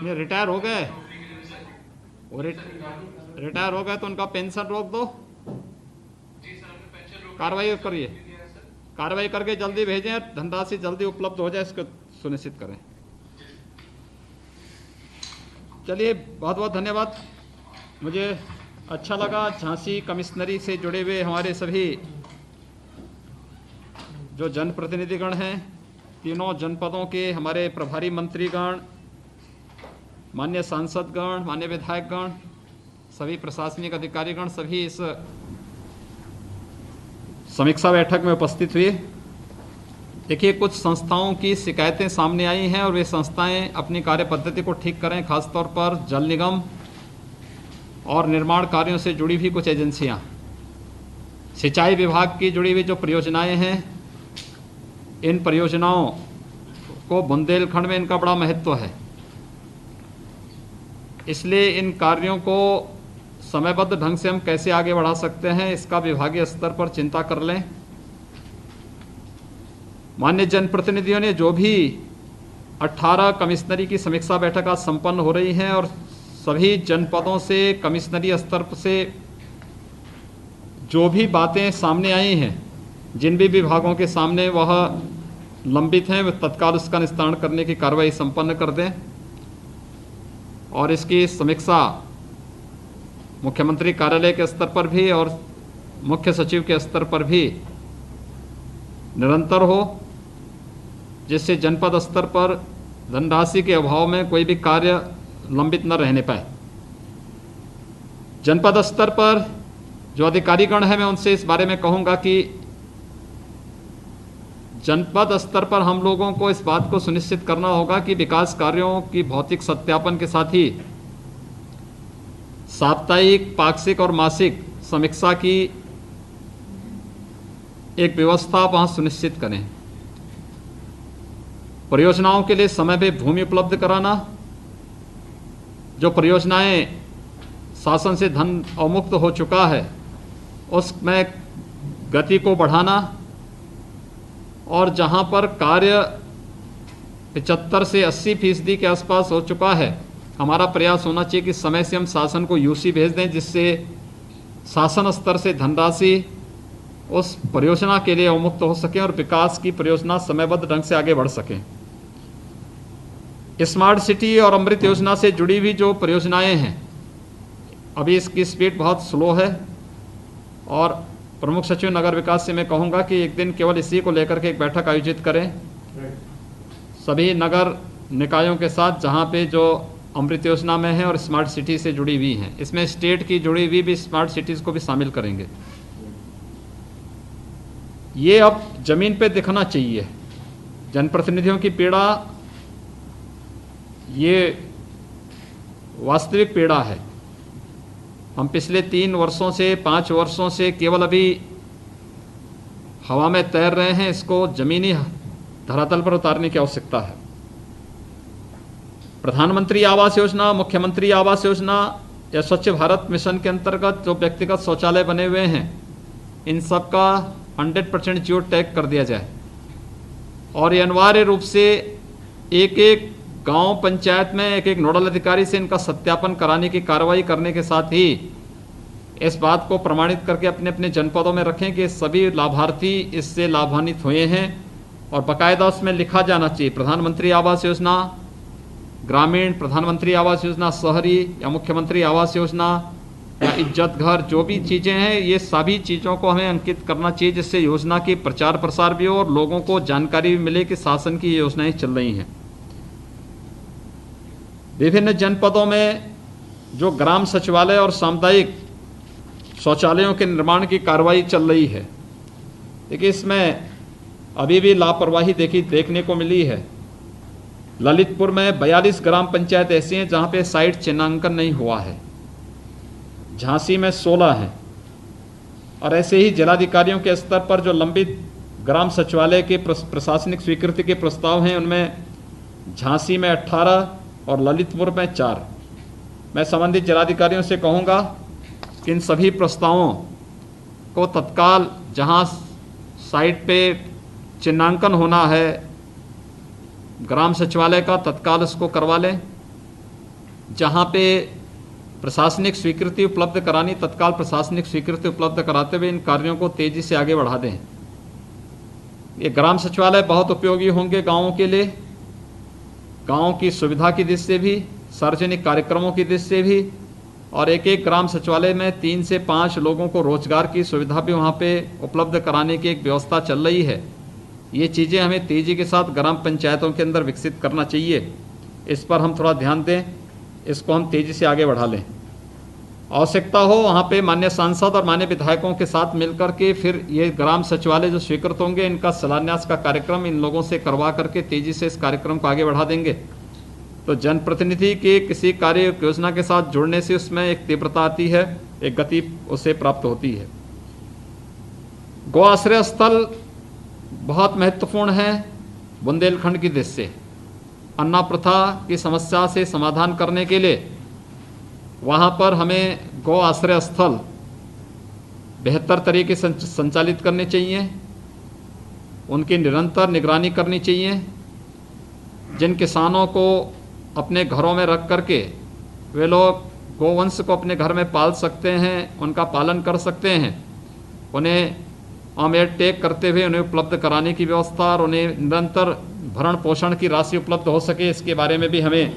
ये रिटायर हो गए, वो रिटायर हो गए तो उनका पेंशन रोक दो, कार्रवाई करिए, कार्रवाई करके जल्दी भेजें, धनराशि जल्दी उपलब्ध हो जाए इसको सुनिश्चित करें। चलिए, बहुत बहुत धन्यवाद। मुझे अच्छा लगा झांसी कमिश्नरी से जुड़े हुए हमारे सभी जो जनप्रतिनिधिगण हैं, तीनों जनपदों के हमारे प्रभारी मंत्रीगण, माननीय सांसदगण, माननीय विधायकगण, सभी प्रशासनिक अधिकारीगण, सभी इस समीक्षा बैठक में उपस्थित हुए। देखिए, कुछ संस्थाओं की शिकायतें सामने आई हैं और वे संस्थाएं अपनी कार्य पद्धति को ठीक करें, खासतौर पर जल निगम और निर्माण कार्यों से जुड़ी हुई कुछ एजेंसियां, सिंचाई विभाग की जुड़ी हुई जो परियोजनाएं हैं, इन परियोजनाओं को बुंदेलखंड में इनका बड़ा महत्व है, इसलिए इन कार्यों को समयबद्ध ढंग से हम कैसे आगे बढ़ा सकते हैं, इसका विभागीय स्तर पर चिंता कर लें। माननीय जनप्रतिनिधियों ने जो भी 18 कमिश्नरी की समीक्षा बैठक आज संपन्न हो रही हैं और सभी जनपदों से कमिश्नरी स्तर से जो भी बातें सामने आई हैं, जिन भी विभागों के सामने वह लंबित हैं, वे तत्काल उसका निस्तारण करने की कार्रवाई संपन्न कर दें और इसकी समीक्षा मुख्यमंत्री कार्यालय के स्तर पर भी और मुख्य सचिव के स्तर पर भी निरंतर हो, जिससे जनपद स्तर पर धनराशि के अभाव में कोई भी कार्य लंबित न रहने पाए। जनपद स्तर पर जो अधिकारीगण हैं, मैं उनसे इस बारे में कहूंगा कि जनपद स्तर पर हम लोगों को इस बात को सुनिश्चित करना होगा कि विकास कार्यों की भौतिक सत्यापन के साथ ही साप्ताहिक, पाक्षिक और मासिक समीक्षा की एक व्यवस्था वहां सुनिश्चित करें। परियोजनाओं के लिए समय पे भूमि उपलब्ध कराना, जो परियोजनाएं शासन से धन अवमुक्त हो चुका है उसमें गति को बढ़ाना और जहां पर कार्य 75 से 80% के आसपास हो चुका है, हमारा प्रयास होना चाहिए कि समय से हम शासन को यूसी भेज दें, जिससे शासन स्तर से धनराशि उस परियोजना के लिए अवमुक्त हो सके और विकास की परियोजना समयबद्ध ढंग से आगे बढ़ सके। स्मार्ट सिटी और अमृत योजना से जुड़ी हुई जो परियोजनाएं हैं, अभी इसकी स्पीड बहुत स्लो है और प्रमुख सचिव नगर विकास से मैं कहूँगा कि एक दिन केवल इसी को लेकर के एक बैठक आयोजित करें सभी नगर निकायों के साथ, जहाँ पे जो अमृत योजना में है और स्मार्ट सिटी से जुड़ी हुई हैं। इसमें स्टेट की जुड़ी हुई भी स्मार्ट सिटीज़ को भी शामिल करेंगे। ये अब जमीन पे दिखना चाहिए। जनप्रतिनिधियों की पीड़ा ये वास्तविक पीड़ा है। हम पिछले 3 वर्षों से 5 वर्षों से केवल अभी हवा में तैर रहे हैं, इसको जमीनी धरातल पर उतारने की आवश्यकता है। प्रधानमंत्री आवास योजना, मुख्यमंत्री आवास योजना या स्वच्छ भारत मिशन के अंतर्गत जो व्यक्तिगत शौचालय बने हुए हैं, इन सब का 100% जियो टैग कर दिया जाए और ये अनिवार्य रूप से एक एक गांव पंचायत में एक एक नोडल अधिकारी से इनका सत्यापन कराने की कार्रवाई करने के साथ ही इस बात को प्रमाणित करके अपने अपने जनपदों में रखें कि सभी लाभार्थी इससे लाभान्वित हुए हैं और बाकायदा उसमें लिखा जाना चाहिए प्रधानमंत्री आवास योजना ग्रामीण, प्रधानमंत्री आवास योजना शहरी या मुख्यमंत्री आवास योजना या इज्जत घर, जो भी चीज़ें हैं ये सभी चीज़ों को हमें अंकित करना चाहिए, जिससे योजना की प्रचार प्रसार भी हो और लोगों को जानकारी भी मिले कि शासन की योजनाएं चल रही हैं। विभिन्न जनपदों में जो ग्राम सचिवालय और सामुदायिक शौचालयों के निर्माण की कार्रवाई चल रही है, देखिए इसमें अभी भी लापरवाही देखने को मिली है। ललितपुर में 42 ग्राम पंचायत ऐसी हैं जहाँ पे साइट चिन्हांकन नहीं हुआ है, झांसी में 16 हैं और ऐसे ही जिलाधिकारियों के स्तर पर जो लंबित ग्राम सचिवालय के प्रशासनिक स्वीकृति के प्रस्ताव हैं उनमें झांसी में 18 और ललितपुर में 4। मैं संबंधित जिलाधिकारियों से कहूँगा कि इन सभी प्रस्तावों को तत्काल जहाँ साइट पे चिन्हांकन होना है ग्राम सचिवालय का, तत्काल इसको करवा लें जहाँ पे प्रशासनिक स्वीकृति उपलब्ध करानी, तत्काल प्रशासनिक स्वीकृति उपलब्ध कराते हुए इन कार्यों को तेजी से आगे बढ़ा दें। ये ग्राम सचिवालय बहुत उपयोगी होंगे गाँवों के लिए, गाँव की सुविधा की दृष्टि से भी, सार्वजनिक कार्यक्रमों की दृष्टि से भी, और एक एक ग्राम सचिवालय में 3 से 5 लोगों को रोजगार की सुविधा भी वहाँ पे उपलब्ध कराने की एक व्यवस्था चल रही है। ये चीज़ें हमें तेज़ी के साथ ग्राम पंचायतों के अंदर विकसित करना चाहिए। इस पर हम थोड़ा ध्यान दें, इसको हम तेज़ी से आगे बढ़ा लें। आवश्यकता हो वहाँ पे माननीय सांसद और माननीय विधायकों के साथ मिलकर के फिर ये ग्राम सचिवालय जो स्वीकृत होंगे, इनका शिलान्यास का कार्यक्रम इन लोगों से करवा करके तेज़ी से इस कार्यक्रम को आगे बढ़ा देंगे। तो जनप्रतिनिधि के किसी कार्य योजना के साथ जुड़ने से उसमें एक तीव्रता आती है, एक गति उससे प्राप्त होती है। गौ आश्रय स्थल बहुत महत्वपूर्ण है बुंदेलखंड की दृष्टि से। अन्ना प्रथा की समस्या से समाधान करने के लिए वहाँ पर हमें गौ आश्रय स्थल बेहतर तरीके से संचालित करने चाहिए, उनकी निरंतर निगरानी करनी चाहिए। जिन किसानों को अपने घरों में रख करके वे लोग गोवंश को अपने घर में पाल सकते हैं, उनका पालन कर सकते हैं, उन्हें ऑमेट टेक करते हुए उन्हें उपलब्ध कराने की व्यवस्था और उन्हें निरंतर भरण पोषण की राशि उपलब्ध हो सके, इसके बारे में भी हमें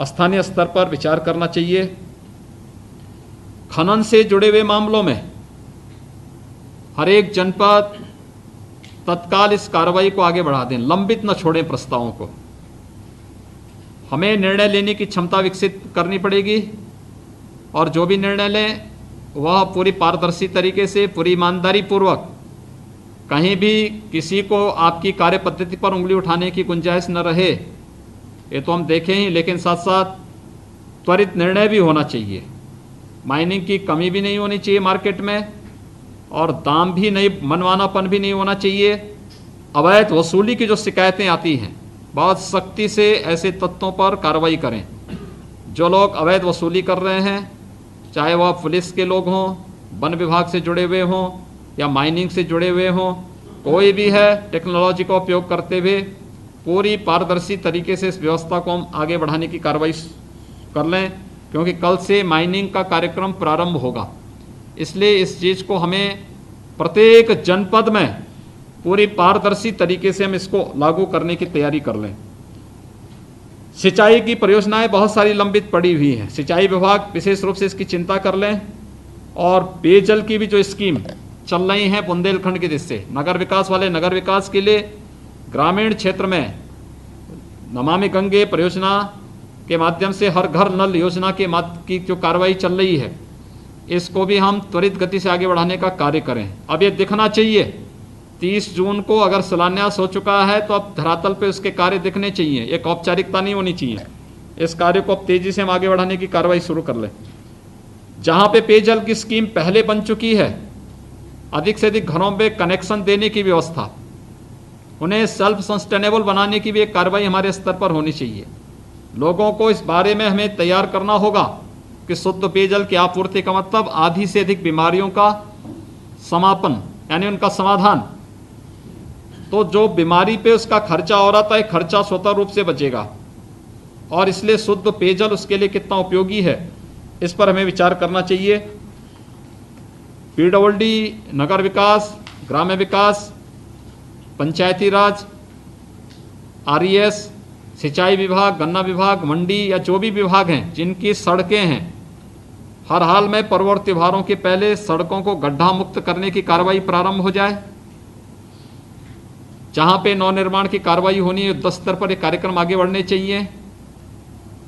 स्थानीय स्तर पर विचार करना चाहिए। खनन से जुड़े हुए मामलों में हर एक जनपद तत्काल इस कार्रवाई को आगे बढ़ा दें, लंबित न छोड़ें प्रस्तावों को। हमें निर्णय लेने की क्षमता विकसित करनी पड़ेगी और जो भी निर्णय लें वह पूरी पारदर्शी तरीके से, पूरी ईमानदारी पूर्वक, कहीं भी किसी को आपकी कार्य पद्धति पर उंगली उठाने की गुंजाइश न रहे, ये तो हम देखें ही, लेकिन साथ साथ त्वरित निर्णय भी होना चाहिए। माइनिंग की कमी भी नहीं होनी चाहिए मार्केट में, और दाम भी नहीं, मनमानापन भी नहीं होना चाहिए। अवैध वसूली की जो शिकायतें आती हैं, बहुत सख्ती से ऐसे तत्वों पर कार्रवाई करें। जो लोग अवैध वसूली कर रहे हैं, चाहे वह पुलिस के लोग हों, वन विभाग से जुड़े हुए हों या माइनिंग से जुड़े हुए हों, कोई भी है, टेक्नोलॉजी का उपयोग करते हुए पूरी पारदर्शी तरीके से इस व्यवस्था को हम आगे बढ़ाने की कार्रवाई कर लें, क्योंकि कल से माइनिंग का कार्यक्रम प्रारंभ होगा। इसलिए इस चीज़ को हमें प्रत्येक जनपद में पूरी पारदर्शी तरीके से हम इसको लागू करने की तैयारी कर लें। सिंचाई की परियोजनाएं बहुत सारी लंबित पड़ी हुई हैं, सिंचाई विभाग विशेष रूप से इसकी चिंता कर लें। और पेयजल की भी जो स्कीम चल रही हैं बुंदेलखंड की दृष्टि से, नगर विकास वाले नगर विकास के लिए ग्रामीण क्षेत्र में नमामि गंगे परियोजना के माध्यम से हर घर नल योजना की जो कार्रवाई चल रही है, इसको भी हम त्वरित गति से आगे बढ़ाने का कार्य करें। अब ये दिखना चाहिए 30 जून को अगर शिलान्यास हो चुका है तो अब धरातल पे उसके कार्य दिखने चाहिए, एक औपचारिकता नहीं होनी चाहिए। इस कार्य को अब तेजी से हम आगे बढ़ाने की कार्रवाई शुरू कर लें। जहाँ पे पेयजल की स्कीम पहले बन चुकी है, अधिक से अधिक घरों में कनेक्शन देने की व्यवस्था, उन्हें सेल्फ सस्टेनेबल बनाने की भी एक कार्रवाई हमारे स्तर पर होनी चाहिए। लोगों को इस बारे में हमें तैयार करना होगा कि शुद्ध पेयजल की आपूर्ति का मतलब आधी से अधिक बीमारियों का समापन, यानी उनका समाधान। तो जो बीमारी पे उसका खर्चा हो रहा था, खर्चा स्वतः रूप से बचेगा, और इसलिए शुद्ध पेयजल उसके लिए कितना उपयोगी है, इस पर हमें विचार करना चाहिए। पीडब्ल्यूडी, नगर विकास, ग्राम्य विकास, पंचायती राज, आरईएस, सिंचाई विभाग, गन्ना विभाग, मंडी या जो भी विभाग हैं जिनकी सड़कें हैं, हर हाल में पर्व त्योहारों के पहले सड़कों को गड्ढा मुक्त करने की कार्रवाई प्रारंभ हो जाए। जहां पे नवनिर्माण की कार्रवाई होनी है, युद्ध स्तर पर ये कार्यक्रम आगे बढ़ने चाहिए।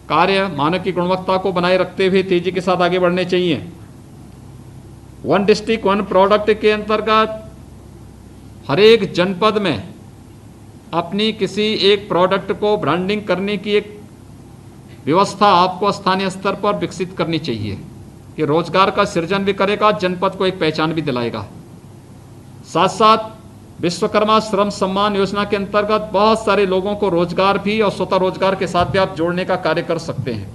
कार्य मानक की गुणवत्ता को बनाए रखते हुए तेजी के साथ आगे बढ़ने चाहिए। वन डिस्ट्रिक्ट वन प्रोडक्ट के अंतर्गत हर एक जनपद में अपनी किसी एक प्रोडक्ट को ब्रांडिंग करने की एक व्यवस्था आपको स्थानीय स्तर पर विकसित करनी चाहिए, कि रोजगार का सृजन भी करेगा, जनपद को एक पहचान भी दिलाएगा। साथ साथ विश्वकर्मा श्रम सम्मान योजना के अंतर्गत बहुत सारे लोगों को रोजगार भी और स्वतः रोजगार के साथ भी आप जोड़ने का कार्य कर सकते हैं।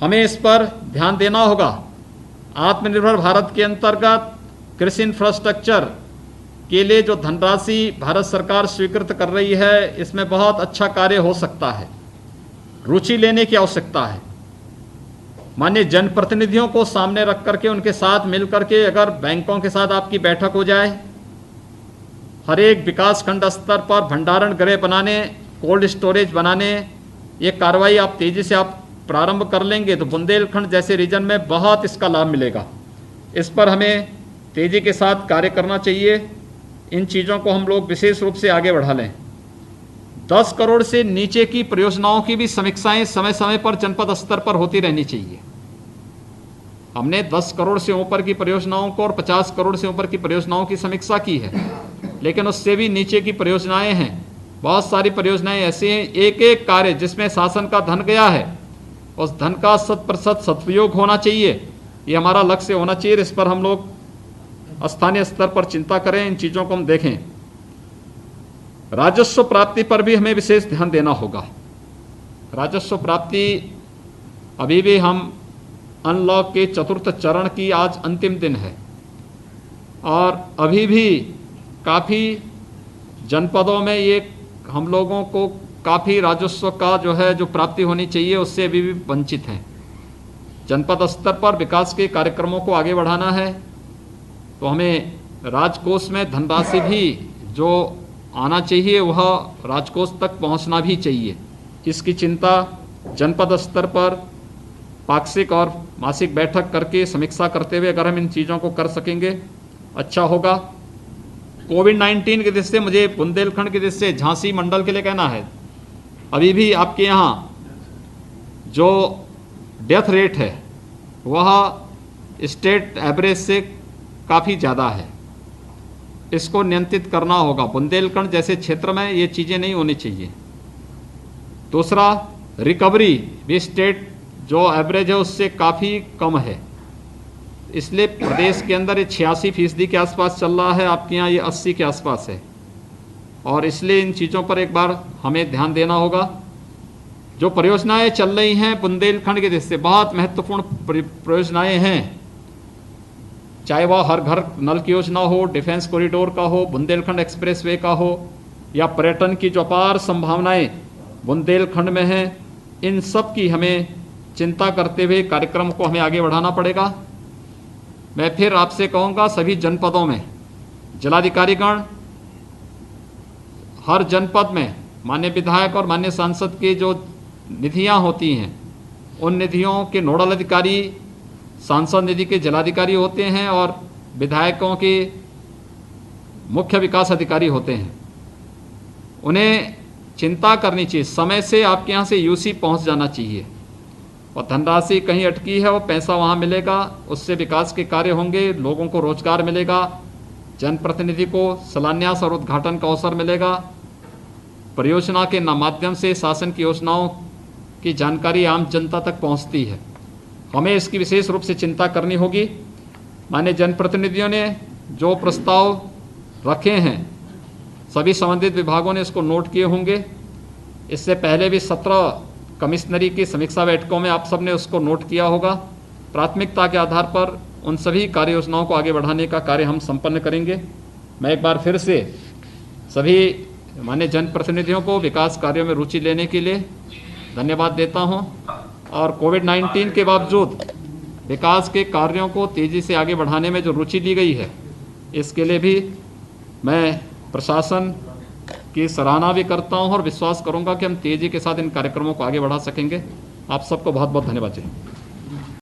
हमें इस पर ध्यान देना होगा। आत्मनिर्भर भारत के अंतर्गत कृषि इंफ्रास्ट्रक्चर के लिए जो धनराशि भारत सरकार स्वीकृत कर रही है, इसमें बहुत अच्छा कार्य हो सकता है। रुचि लेने की आवश्यकता है। माननीय जनप्रतिनिधियों को सामने रख करके उनके साथ मिल करके अगर बैंकों के साथ आपकी बैठक हो जाए, हर एक विकास खंड स्तर पर भंडारण गृह बनाने, कोल्ड स्टोरेज बनाने, ये कार्रवाई आप तेजी से आप प्रारंभ कर लेंगे तो बुंदेलखंड जैसे रीजन में बहुत इसका लाभ मिलेगा। इस पर हमें तेजी के साथ कार्य करना चाहिए। इन चीज़ों को हम लोग विशेष रूप से आगे बढ़ा लें। 10 करोड़ से नीचे की परियोजनाओं की भी समीक्षाएं समय समय पर जनपद स्तर पर होती रहनी चाहिए। हमने 10 करोड़ से ऊपर की परियोजनाओं को और 50 करोड़ से ऊपर की परियोजनाओं की समीक्षा की है, लेकिन उससे भी नीचे की परियोजनाएं हैं। बहुत सारी परियोजनाएं ऐसी हैं, एक एक कार्य जिसमें शासन का धन गया है उस धन का 100% सदुपयोग होना चाहिए। ये हमारा लक्ष्य होना चाहिए। इस पर हम लोग स्थानीय स्तर पर चिंता करें, इन चीज़ों को हम देखें। राजस्व प्राप्ति पर भी हमें विशेष ध्यान देना होगा। राजस्व प्राप्ति अभी भी हम अनलॉक के चतुर्थ चरण की आज अंतिम दिन है और अभी भी काफ़ी जनपदों में ये हम लोगों को काफ़ी राजस्व का जो प्राप्ति होनी चाहिए उससे अभी भी वंचित हैं। जनपद स्तर पर विकास के कार्यक्रमों को आगे बढ़ाना है तो हमें राजकोष में धनराशि भी जो आना चाहिए वह राजकोष तक पहुंचना भी चाहिए। इसकी चिंता जनपद स्तर पर पाक्षिक और मासिक बैठक करके समीक्षा करते हुए अगर हम इन चीज़ों को कर सकेंगे अच्छा होगा। कोविड-19 की दृष्टि से मुझे बुंदेलखंड की दृष्टि से झांसी मंडल के लिए कहना है, अभी भी आपके यहाँ जो डेथ रेट है वह स्टेट एवरेज से काफ़ी ज़्यादा है। इसको नियंत्रित करना होगा। बुंदेलखंड जैसे क्षेत्र में ये चीज़ें नहीं होनी चाहिए। दूसरा, रिकवरी भी स्टेट जो एवरेज है उससे काफ़ी कम है, इसलिए प्रदेश के अंदर ये 86% के आसपास चल रहा है, आपके यहाँ ये 80 के आसपास है और इसलिए इन चीज़ों पर एक बार हमें ध्यान देना होगा। जो परियोजनाएं चल रही हैं बुंदेलखंड के दृष्टि से बहुत महत्वपूर्ण परियोजनाएं हैं, चाहे वह हर घर नल की योजना हो, डिफेंस कॉरिडोर का हो, बुंदेलखंड एक्सप्रेसवे का हो या पर्यटन की जो अपार संभावनाएं बुंदेलखंड में हैं, इन सब की हमें चिंता करते हुए कार्यक्रम को हमें आगे बढ़ाना पड़ेगा। मैं फिर आपसे कहूँगा सभी जनपदों में जिलाधिकारीगण हर जनपद में माननीय विधायक और माननीय सांसद की जो निधियां होती हैं उन निधियों के नोडल अधिकारी सांसद निधि के जिलाधिकारी होते हैं और विधायकों के मुख्य विकास अधिकारी होते हैं। उन्हें चिंता करनी चाहिए, समय से आपके यहाँ से यूसी पहुँच जाना चाहिए और धनराशि कहीं अटकी है वो पैसा वहाँ मिलेगा, उससे विकास के कार्य होंगे, लोगों को रोजगार मिलेगा, जनप्रतिनिधि को शिलान्यास और उद्घाटन का अवसर मिलेगा। परियोजना के माध्यम से शासन की योजनाओं की जानकारी आम जनता तक पहुँचती है। हमें इसकी विशेष रूप से चिंता करनी होगी। माननीय जनप्रतिनिधियों ने जो प्रस्ताव रखे हैं सभी संबंधित विभागों ने इसको नोट किए होंगे। इससे पहले भी 17 कमिश्नरी की समीक्षा बैठकों में आप सबने उसको नोट किया होगा। प्राथमिकता के आधार पर उन सभी कार्य योजनाओं को आगे बढ़ाने का कार्य हम संपन्न करेंगे। मैं एक बार फिर से सभी माननीय जनप्रतिनिधियों को विकास कार्यों में रुचि लेने के लिए धन्यवाद देता हूं और कोविड-19 के बावजूद विकास के कार्यों को तेज़ी से आगे बढ़ाने में जो रुचि ली गई है इसके लिए भी मैं प्रशासन की सराहना भी करता हूं और विश्वास करूंगा कि हम तेज़ी के साथ इन कार्यक्रमों को आगे बढ़ा सकेंगे। आप सबको बहुत बहुत धन्यवाद जी।